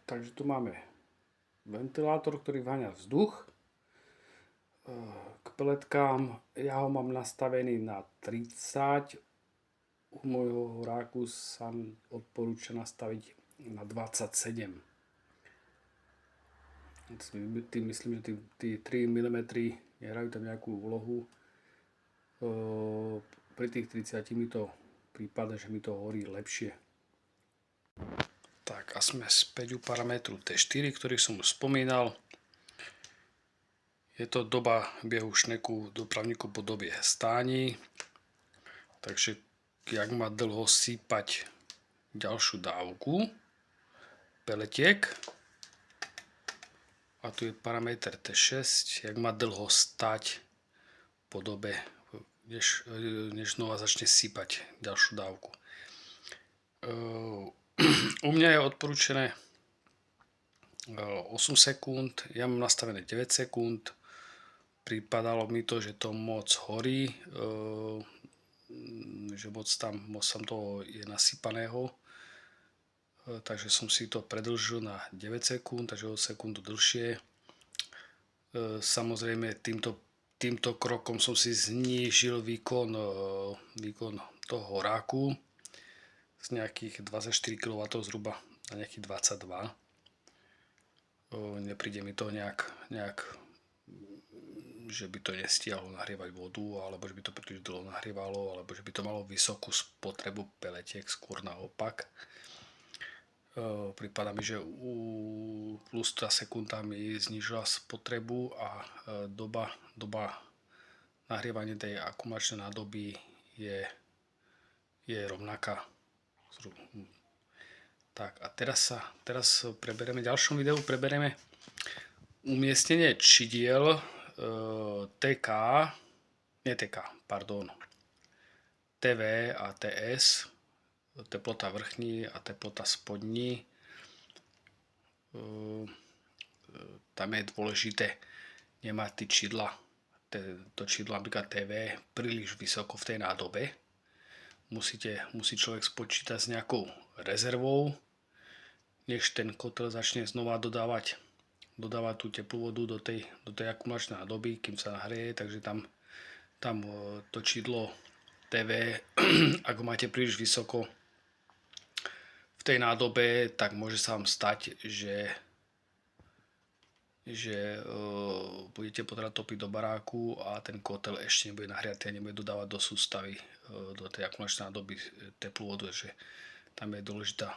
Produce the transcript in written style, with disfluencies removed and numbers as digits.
Takže tu máme ventilátor, ktorý vháňa vzduch. K peletkám ja ho mám nastavený na 30. U môjho horáku sa odporúča nastaviť na 27. Tým myslím, že tí 3 mm nehrajú tam nejakú úlohu. Pri tých 30 mi to prípada, že mi to horí lepšie. Tak a sme späť u parametru T4, ktorý som už spomínal. Je to doba biehu šneku dopravníku po dobie stání. Takže jak má dlho sypať ďalšiu dávku peletiek. A tu je parameter T6, jak má dlho stať po dobe, než znova začne sypať ďalšiu dávku. U mňa je odporúčené 8 sekúnd, ja mám nastavené 9 sekúnd. Pripadalo mi to, že to moc horí, že moc tam toho je nasypaného. Takže som si to predĺžil na 9 sekúnd, takže o sekundu dlhšie. Samozrejme týmto krokom som si znížil výkon toho horáku z nejakých 24 kW zhruba na nejakých 22. Nepríde mi to nejak že by to nestiahlo nahrievať vodu, alebo že by to príliš dlho nahrievalo, alebo že by to malo vysokú spotrebu peletiek, skôr naopak. Prípada mi, že plus tá sekunda mi znižila spotrebu a doba nahrievania tej akumulačnej nádoby je rovnaká. Tak a teraz preberieme v ďalšom videu, umiestnenie čidiel TV a TS, teplota vrchní a teplota spodní. Tam je dôležité nemať to čidlo napríklad TV príliš vysoko v tej nádobe. Musí človek spočítať s nejakou rezervou, než ten kotel začne znova dodávať tú teplú vodu do tej akumulačnej nádoby, kým sa nahreje, takže tam to čidlo TV, ak ho máte príliš vysoko v tej nádobe, tak môže sa vám stať, že budete potrebovať topiť do baráku a ten kotel ešte nebude nahriatý a nebude dodávať do sústavy, do tej akumulačnej nádoby teplú vodu, že tam je dôležitá